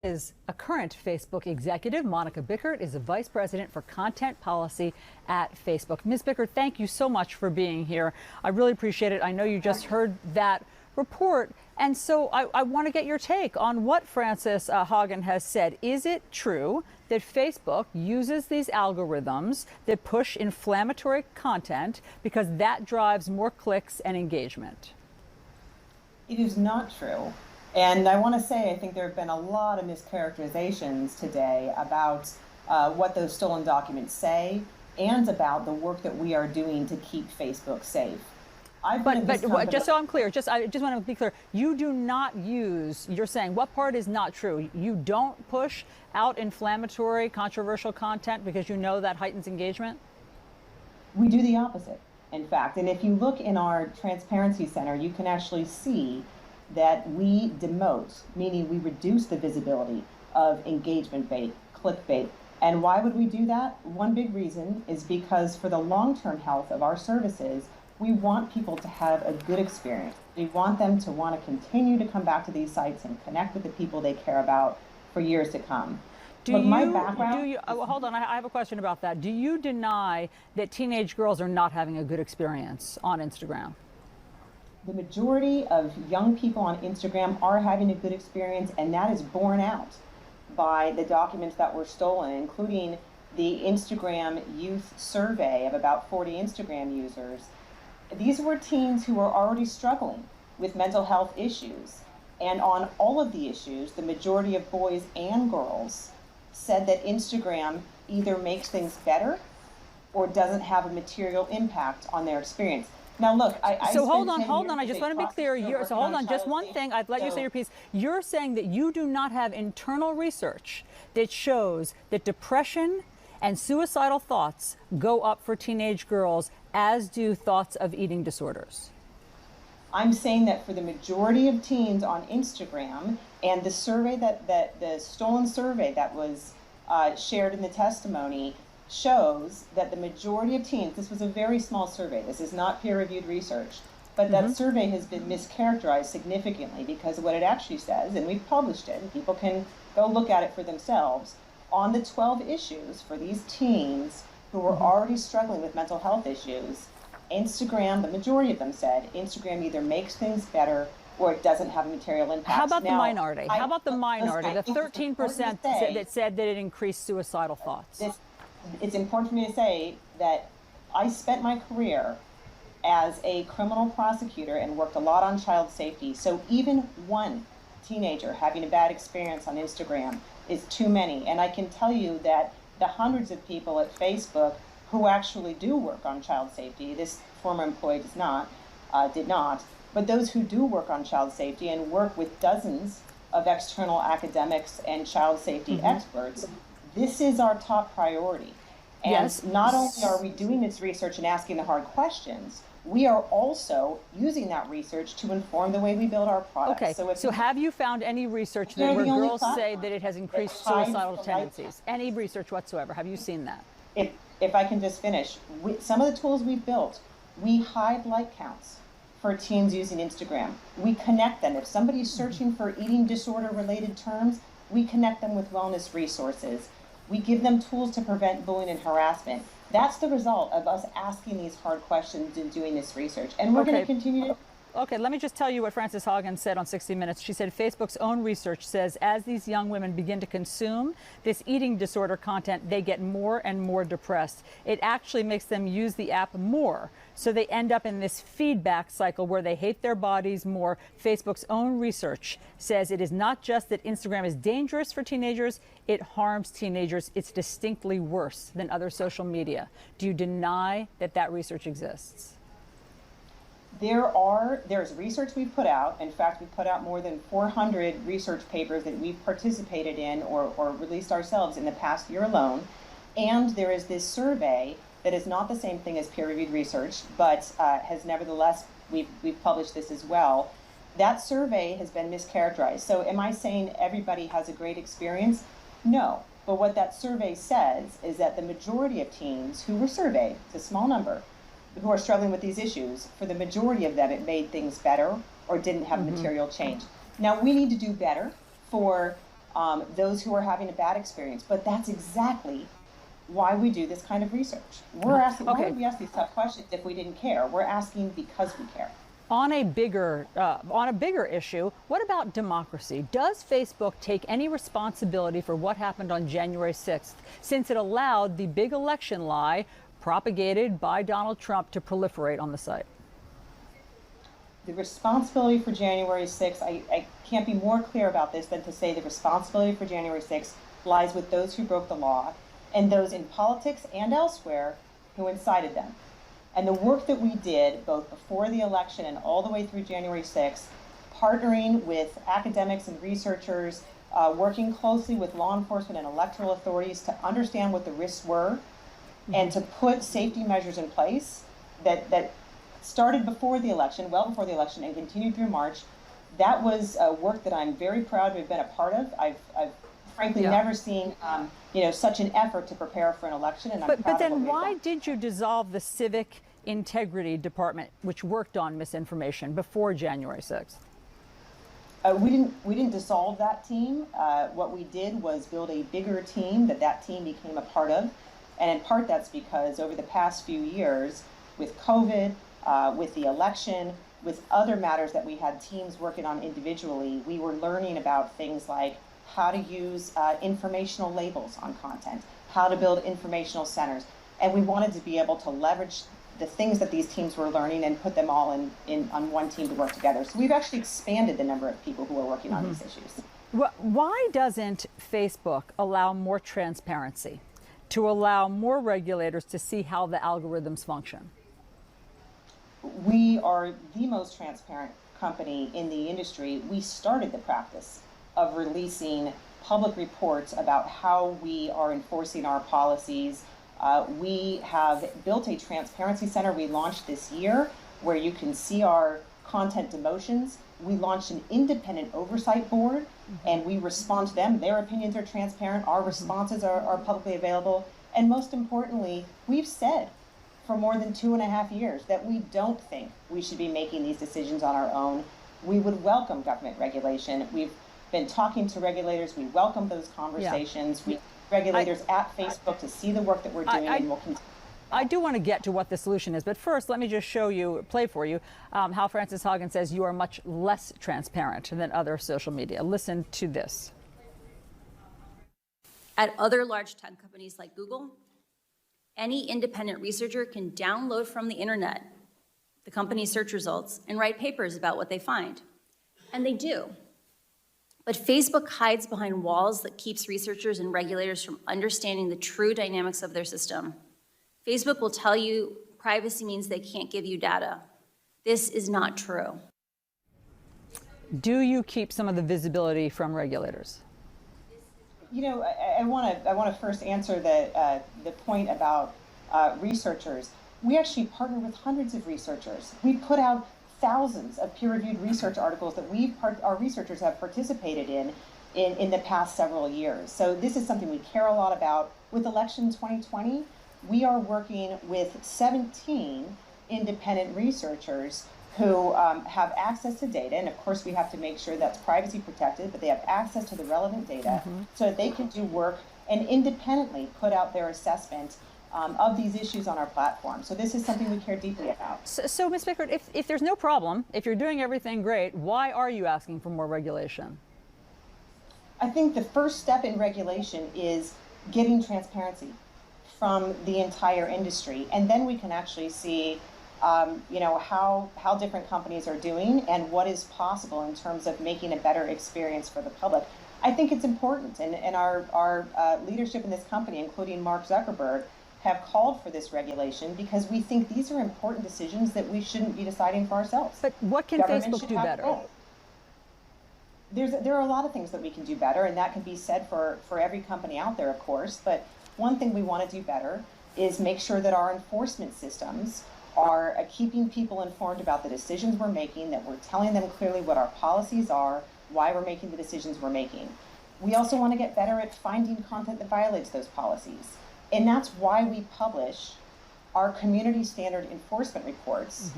Is a current Facebook executive. Monika Bickert is a vice president for content policy at Facebook. Ms. Bickert, thank you so much for being here. I really appreciate it. I know you just heard that report, and so I want to get your take on what Frances Haugen has said. Is it true that Facebook uses these algorithms that push inflammatory content because that drives more clicks and engagement? It is not true. And I want to say, I think there have been a lot of mischaracterizations today about what those stolen documents say and about the work that we are doing to keep Facebook safe. But just so I'm clear, I just want to be clear, you do not use, you're saying, what part is not true? You don't push out inflammatory, controversial content because you know that heightens engagement? We do the opposite, in fact. And if you look in our Transparency Center, you can actually see that we demote, meaning we reduce the visibility of engagement bait, clickbait. And why would we do that? One big reason is because for the long-term health of our services, we want people to have a good experience. We want them to want to continue to come back to these sites and connect with the people they care about for years to come. Hold on, I have a question about that. Do you deny that teenage girls are not having a good experience on Instagram? The majority of young people on Instagram are having a good experience, and that is borne out by the documents that were stolen, including the Instagram youth survey of about 40 Instagram users. These were teens who were already struggling with mental health issues. And on all of the issues, the majority of boys and girls said that Instagram either makes things better or doesn't have a material impact on their experience. Now, look, hold on. I just want to be clear. Hold on, just one thing. I'd let you say your piece. You're saying that you do not have internal research that shows that depression and suicidal thoughts go up for teenage girls, as do thoughts of eating disorders. I'm saying that for the majority of teens on Instagram, and the survey the stolen survey that was shared in the testimony shows that the majority of teens, this was a very small survey, this is not peer-reviewed research, but that survey has been mischaracterized significantly because what it actually says, and we've published it, and people can go look at it for themselves, on the 12 issues for these teens who were already struggling with mental health issues, Instagram, the majority of them said, Instagram either makes things better or it doesn't have a material impact. How about the minority? How about the minority, the 13% that said that it increased suicidal thoughts? It's important for me to say that I spent my career as a criminal prosecutor and worked a lot on child safety. So even one teenager having a bad experience on Instagram is too many. And I can tell you that the hundreds of people at Facebook who actually do work on child safety, this former employee did not, but those who do work on child safety and work with dozens of external academics and child safety experts, this is our top priority. And not only are we doing this research and asking the hard questions, we are also using that research to inform the way we build our products. Okay, so have you found any research where girls say that it has increased suicidal tendencies? Any research whatsoever? Have you seen that? If I can just finish, some of the tools we've built, we hide like counts for teens using Instagram. We connect them. If somebody's searching for eating disorder related terms, we connect them with wellness resources. We give them tools to prevent bullying and harassment. That's the result of us asking these hard questions and doing this research. And we're going to continue to... Okay, let me just tell you what Frances Haugen said on 60 Minutes. She said Facebook's own research says as these young women begin to consume this eating disorder content, they get more and more depressed. It actually makes them use the app more. So they end up in this feedback cycle where they hate their bodies more. Facebook's own research says it is not just that Instagram is dangerous for teenagers, it harms teenagers. It's distinctly worse than other social media. Do you deny that that research exists? There's research we've put out. In fact, we put out more than 400 research papers that we've participated in or released ourselves in the past year alone. And there is this survey that is not the same thing as peer-reviewed research, but has nevertheless, we've published this as well. That survey has been mischaracterized. So am I saying everybody has a great experience? No. But what that survey says is that the majority of teens who were surveyed, it's a small number, who are struggling with these issues, for the majority of them, it made things better or didn't have material change. Now, we need to do better for those who are having a bad experience. But that's exactly why we do this kind of research. We're asking, why would we ask these tough questions if we didn't care? We're asking because we care. On a bigger issue, what about democracy? Does Facebook take any responsibility for what happened on January 6th, since it allowed the big election lie propagated by Donald Trump to proliferate on the site? The responsibility for January 6th, I can't be more clear about this than to say the responsibility for January 6th lies with those who broke the law and those in politics and elsewhere who incited them. And the work that we did, both before the election and all the way through January 6th, partnering with academics and researchers, working closely with law enforcement and electoral authorities to understand what the risks were and to put safety measures in place that started before the election, well before the election, and continued through March. That was work that I'm very proud to have been a part of. I've frankly never seen such an effort to prepare for an election, and I'm proud but of then what we've why done. did you dissolve the Civic Integrity Department, which worked on misinformation before January 6th? We didn't dissolve that team. What we did was build a bigger team that team became a part of, and in part that's because over the past few years, with COVID, with the election, with other matters that we had teams working on individually, we were learning about things like how to use informational labels on content, how to build informational centers. And we wanted to be able to leverage the things that these teams were learning and put them all on one team to work together. So we've actually expanded the number of people who are working on these issues. Why doesn't Facebook allow more transparency, to allow more regulators to see how the algorithms function? We are the most transparent company in the industry. We started the practice of releasing public reports about how we are enforcing our policies. We have built a transparency center we launched this year where you can see our content demotions. We launched an independent oversight board and we respond to them. Their opinions are transparent. Our responses are publicly available. And most importantly, we've said for more than 2.5 years that we don't think we should be making these decisions on our own. We would welcome government regulation. We've been talking to regulators. We welcome those conversations. We regulators at Facebook to see the work that we're doing, and we'll continue. I do want to get to what the solution is, but first let me just play for you how Frances Haugen says you are much less transparent than other social media. Listen to this. At other large tech companies like Google, any independent researcher can download from the internet the company's search results and write papers about what they find. And they do. But Facebook hides behind walls that keeps researchers and regulators from understanding the true dynamics of their system. Facebook will tell you privacy means they can't give you data. This is not true. Do you keep some of the visibility from regulators? You know, I want to first answer the point about researchers. We actually partner with hundreds of researchers. We put out thousands of peer-reviewed research articles that our researchers have participated in the past several years. So this is something we care a lot about. With Election 2020, we are working with 17 independent researchers who have access to data, and of course we have to make sure that's privacy protected, but they have access to the relevant data so that they can do work and independently put out their assessment of these issues on our platform. So this is something we care deeply about. So Ms. Bickert, if there's no problem, if you're doing everything great, why are you asking for more regulation? I think the first step in regulation is getting transparency from the entire industry, and then we can actually see how different companies are doing and what is possible in terms of making a better experience for the public. I think it's important, and our leadership in this company, including Mark Zuckerberg, have called for this regulation because we think these are important decisions that we shouldn't be deciding for ourselves. But what can Facebook do better? There are a lot of things that we can do better, and that can be said for every company out there, of course. But one thing we want to do better is make sure that our enforcement systems are keeping people informed about the decisions we're making, that we're telling them clearly what our policies are, why we're making the decisions we're making. We also want to get better at finding content that violates those policies. And that's why we publish our community standard enforcement reports.